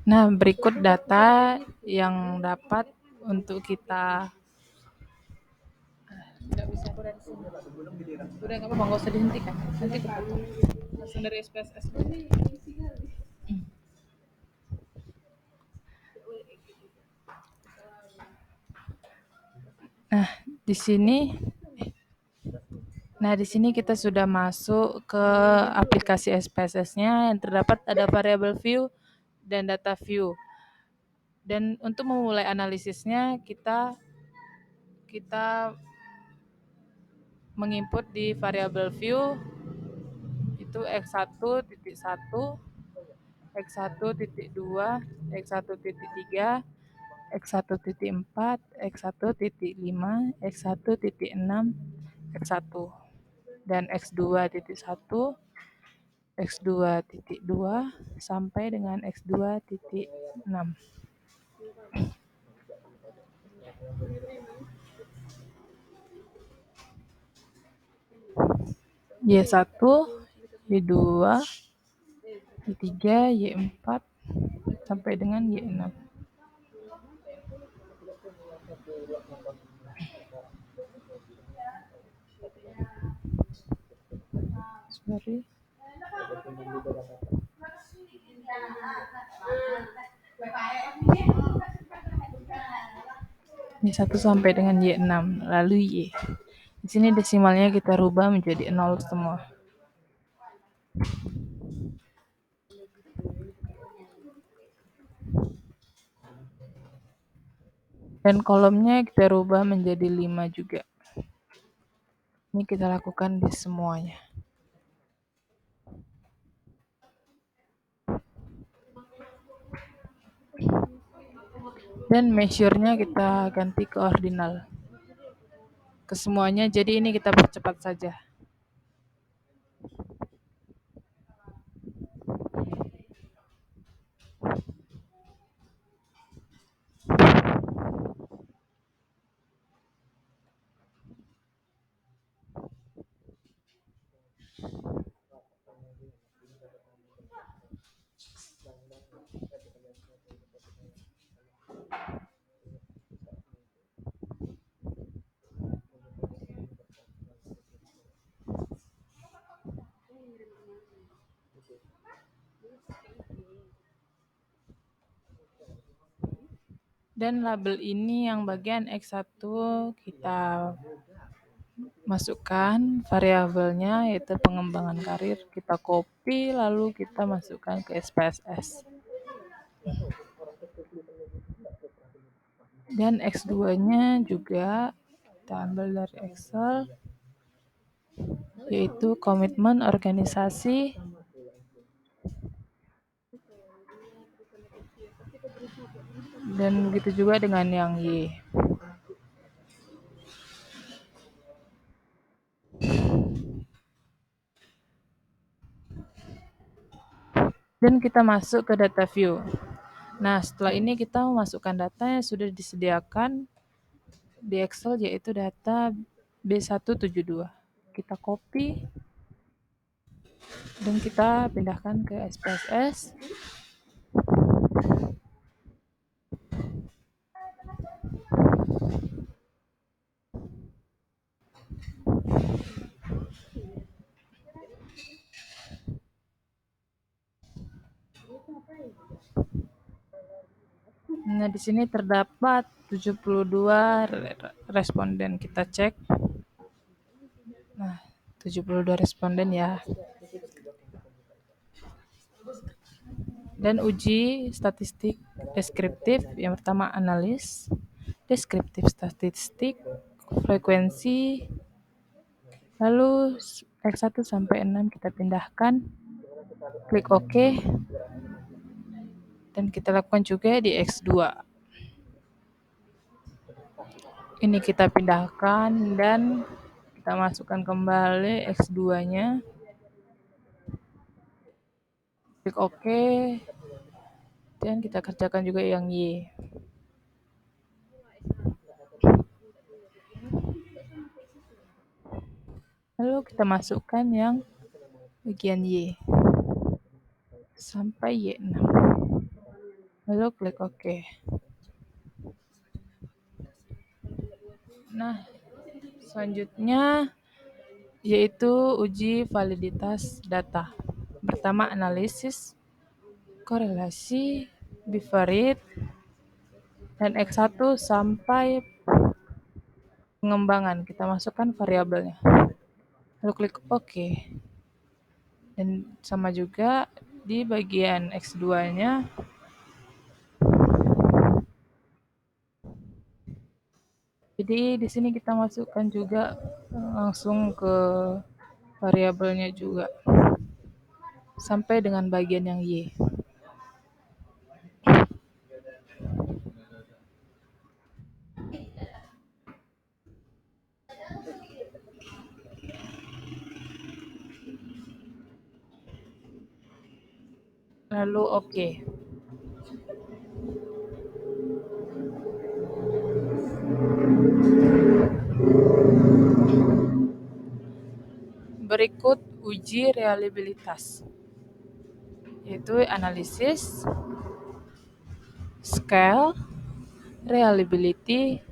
Nah, berikut data yang dapat untuk kita nggak bisa aku dari sini. Udah nggak apa-apa, nggak usah dihentikan. Nanti kepotong. Langsung dari SPSS. Nah, di sini Nah, di sini kita sudah masuk ke aplikasi SPSS-nya yang terdapat ada variable view dan data view. Dan untuk memulai analisisnya kita kita menginput di variable view itu x1.1, x1.2, x1.3, x1.4, x1.5, x1.6, x1 dan x2.1, x2.2 sampai dengan x2.6. Y1, Y2, Y3, Y4 sampai dengan Y6. Sorry. Y1 sampai dengan Y6, lalu Y. Di sini desimalnya kita rubah menjadi 0 semua. Dan kolomnya kita rubah menjadi 5 juga. Ini kita lakukan di semuanya. Dan measure-nya kita ganti ke ordinal. Ke semuanya, jadi ini kita percepat saja. Dan label ini yang bagian X1 kita masukkan variabelnya yaitu pengembangan karir, kita copy lalu kita masukkan ke SPSS. Dan X2-nya juga kita ambil dari Excel yaitu komitmen organisasi dan begitu juga dengan yang Y. Dan kita masuk ke data view. Nah, setelah ini kita memasukkan data yang sudah disediakan di Excel yaitu data B172. Kita copy dan kita pindahkan ke SPSS. Nah, di sini terdapat 72 responden. Kita cek. Nah, 72 responden ya. Dan uji statistik deskriptif. Yang pertama analis, deskriptif statistik, frekuensi, lalu X1 sampai 6 kita pindahkan. Klik OK. Dan kita lakukan juga di X2. Ini kita pindahkan dan kita masukkan kembali X2-nya. Klik OK. Dan kita kerjakan juga yang Y. Lalu kita masukkan yang bagian Y sampai Y6. Lalu klik OK. Nah, selanjutnya yaitu uji validitas data. Pertama, analisis, korelasi, bivariate, dan X1 sampai pengembangan. Kita masukkan variabelnya. Lalu klik OK. Dan sama juga di bagian X2-nya jadi di sini kita masukkan juga langsung ke variabelnya juga sampai dengan bagian yang Y. Lalu OK. Berikut uji reliabilitas, yaitu analisis, scale, reliability,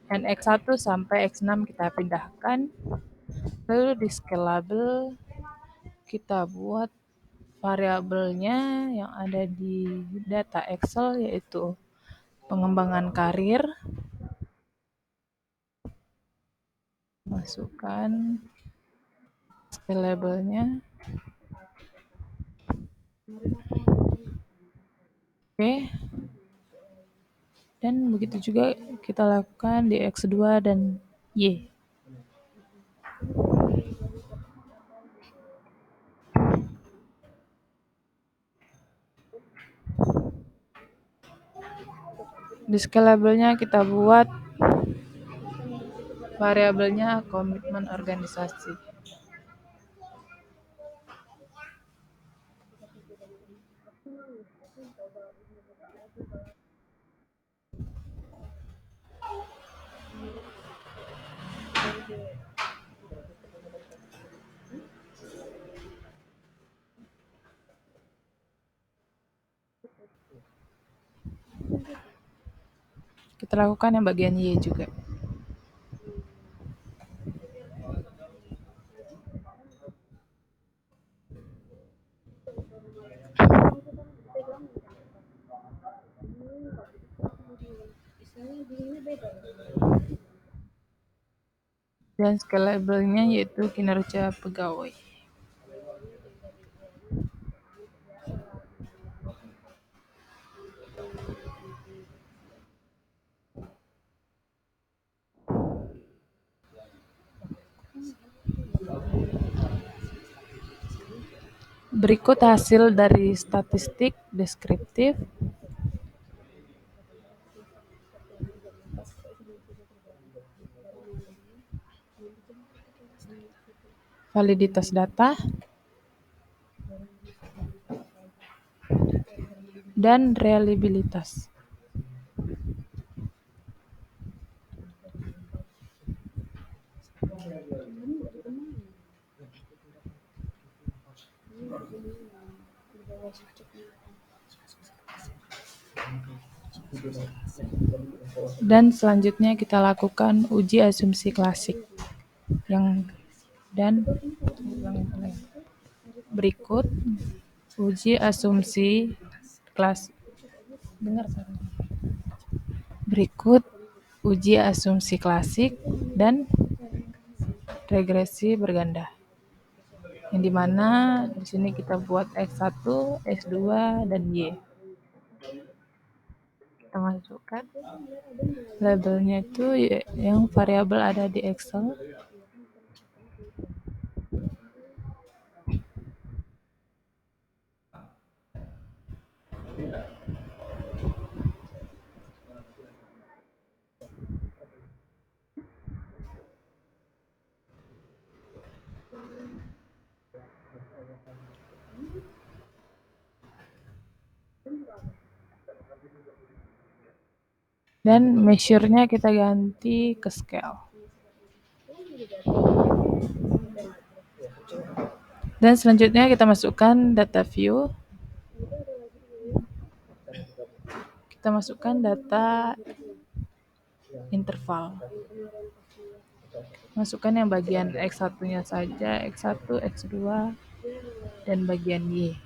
dan X1 sampai X6 kita pindahkan. Lalu di scalable kita buat variabelnya yang ada di data Excel, yaitu pengembangan karir. Masukkan scalable-nya. Oke. Dan begitu juga kita lakukan di X2 dan Y. Di scalable-nya kita buat variabelnya komitmen organisasi. Kita lakukan yang bagian Y juga. Dan scalable-nya yaitu kinerja pegawai. Berikut hasil dari statistik deskriptif. Validitas data. Dan reliabilitas. Dan selanjutnya kita lakukan uji asumsi klasik. Berikut uji asumsi klasik. Berikut uji asumsi klasik dan regresi berganda. Yang dimana di sini kita buat X1, X2, dan Y. Kita masukkan labelnya itu yang variabel ada di Excel. Dan measure-nya kita ganti ke scale. Dan selanjutnya kita masukkan data view. Kita masukkan data interval. Masukkan yang bagian X1-nya saja, X1, X2, dan bagian Y.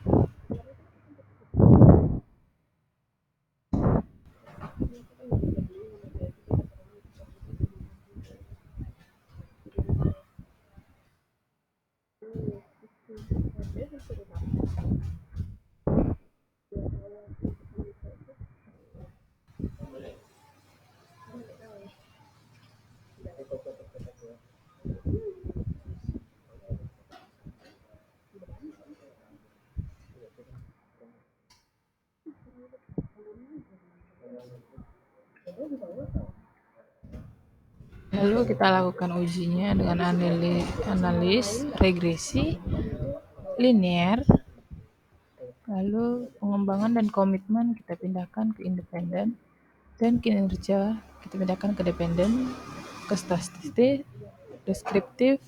Lalu kita lakukan ujinya dengan analis regresi linear. Lalu pengembangan dan komitmen kita pindahkan ke independen, dan kinerja kita pindahkan ke dependen, ke statistik, deskriptif,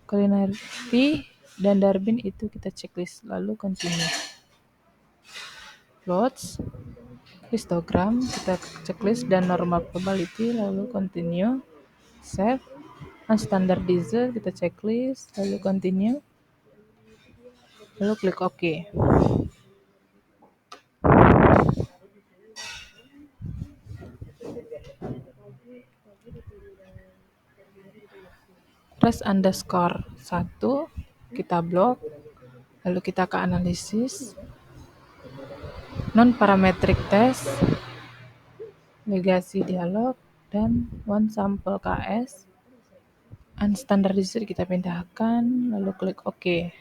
kulinarity, dan Darwin itu kita checklist. Lalu continue. Plots, histogram kita checklist dan normal probability. Lalu continue. Save. Unstandardized kita checklist. Lalu continue. Lalu klik OK. Res underscore 1 kita blok, lalu kita ke analisis, non parametric test, legasi dialog, dan one sample KS. Unstandardized kita pindahkan, lalu klik OK.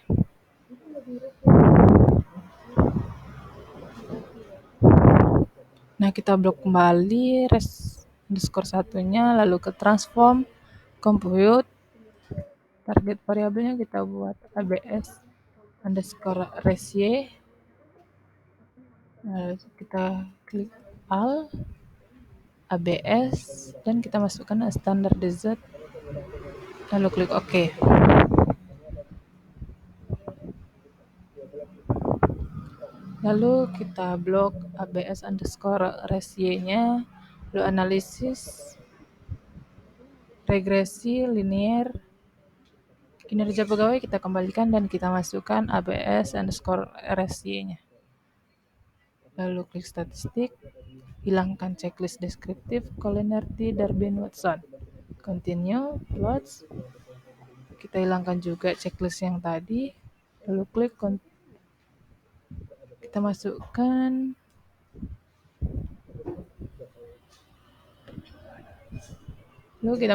Nah, kita blok kembali res underscore 1-nya, lalu ke transform, compute, target variabelnya kita buat ABS underscore resy. Lalu kita klik AL, ABS, dan kita masukkan standardized, lalu klik OK. Lalu kita blok ABS underscore resy-nya, lalu analisis, regresi linear, kinerja pegawai kita kembalikan dan kita masukkan ABS underscore resy-nya. Lalu klik statistik, hilangkan checklist deskriptif, kulinarity, Darwin, Watson. Continue, plots. Kita hilangkan juga checklist yang tadi. Lalu klik kita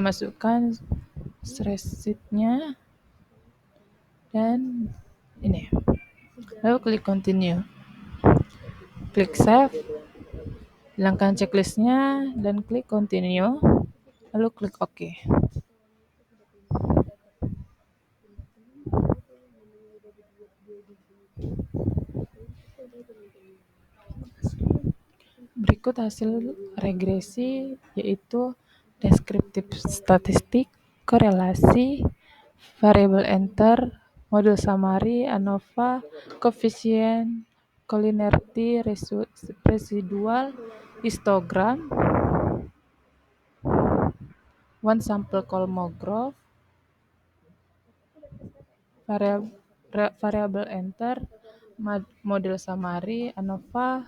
masukkan spreadsheet-nya dan ini. Lalu klik continue. Klik save. Hilangkan checklist-nya dan klik continue. Lalu klik OK. Berikut hasil regresi, yaitu deskriptif statistik, korelasi, variabel enter, model summary, ANOVA, koefisien, collinearity, residual, histogram, one sample Kolmogorov, variabel enter, model summary, ANOVA,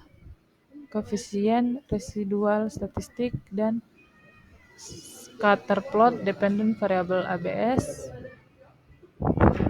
koefisien, residual statistik, dan scatter plot dependent variable ABS,